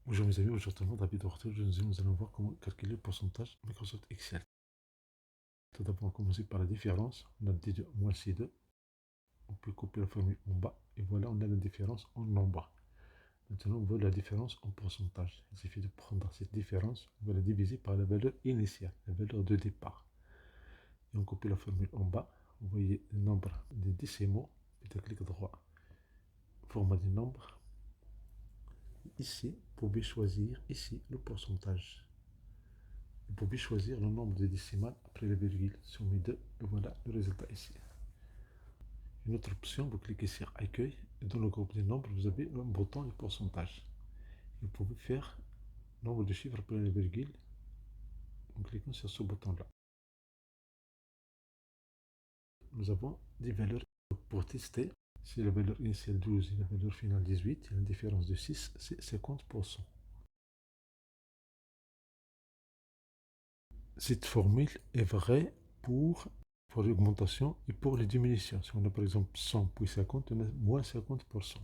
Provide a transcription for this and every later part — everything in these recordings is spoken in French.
Bonjour mes amis, aujourd'hui dans la vidéo nous allons voir comment calculer le pourcentage Microsoft Excel. Tout d'abord, on va commencer par la différence. On a D2 moins C2. On peut copier la formule en bas. Et voilà, on a la différence en bas. Maintenant, on veut la différence en pourcentage. Il suffit de prendre cette différence, on va la diviser par la valeur initiale, la valeur de départ. Et on copie la formule en bas. Vous voyez le nombre des décimaux. Faites un clic droit, format des nombres. Ici, vous pouvez choisir ici le pourcentage. Vous pouvez choisir le nombre de décimales après la virgule. Soumis 2, et voilà le résultat ici. Une autre option, vous cliquez sur Accueil, et dans le groupe des nombres, vous avez un bouton de pourcentage. Vous pouvez faire nombre de chiffres après la virgule en cliquant sur ce bouton-là. Nous avons des valeurs pour tester. Si la valeur initiale 12 et la valeur finale 18, il y a une différence de 6, c'est 50%. Cette formule est vraie pour l'augmentation et pour les diminutions. Si on a par exemple 100 puis 50, on a moins 50%.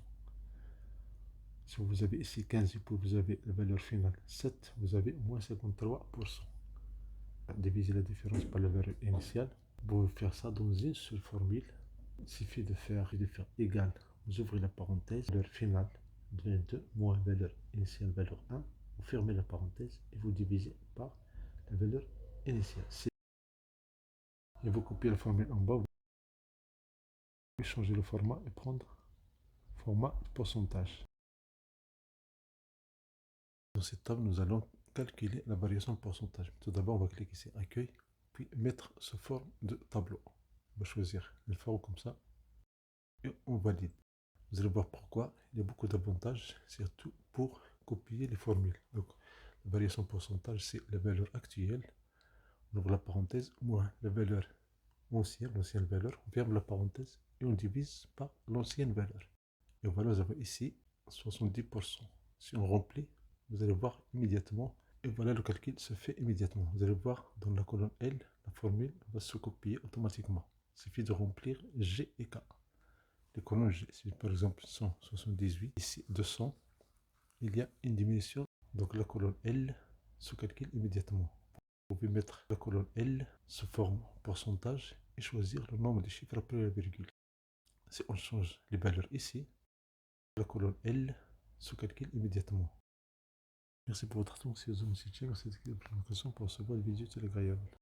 Si vous avez ici 15 et puis vous avez la valeur finale 7, vous avez moins 53%. Diviser la différence par la valeur initiale. Vous pouvez faire ça dans une seule formule. Il suffit de faire égal. Vous ouvrez la parenthèse, valeur finale 22 moins valeur initiale valeur 1. Vous fermez la parenthèse et vous divisez par la valeur initiale. Et vous copiez la formule en bas. Vous pouvez changer le format et prendre format pourcentage. Dans cette table, nous allons calculer la variation de pourcentage. Tout d'abord, on va cliquer sur Accueil, puis mettre sous forme de tableau. On va choisir une forme comme ça et on valide. Vous allez voir pourquoi il y a beaucoup d'avantages, surtout pour copier les formules. Donc, la variation de pourcentage, c'est la valeur actuelle. On ouvre la parenthèse, moins la valeur ancienne, l'ancienne valeur. On ferme la parenthèse et on divise par l'ancienne valeur. Et voilà, vous avez ici 70%. Si on remplit, vous allez voir immédiatement. Et voilà, le calcul se fait immédiatement. Vous allez voir dans la colonne L, la formule va se copier automatiquement. Il suffit de remplir G et K. Les colonnes G, si par exemple 178, ici 200, il y a une diminution. Donc la colonne L se calcule immédiatement. Vous pouvez mettre la colonne L sous forme pourcentage et choisir le nombre de chiffres après la virgule. Si on change les valeurs ici, la colonne L se calcule immédiatement. Merci pour votre attention. Si vous avez une question, pour recevoir des vidéos télégraphiques.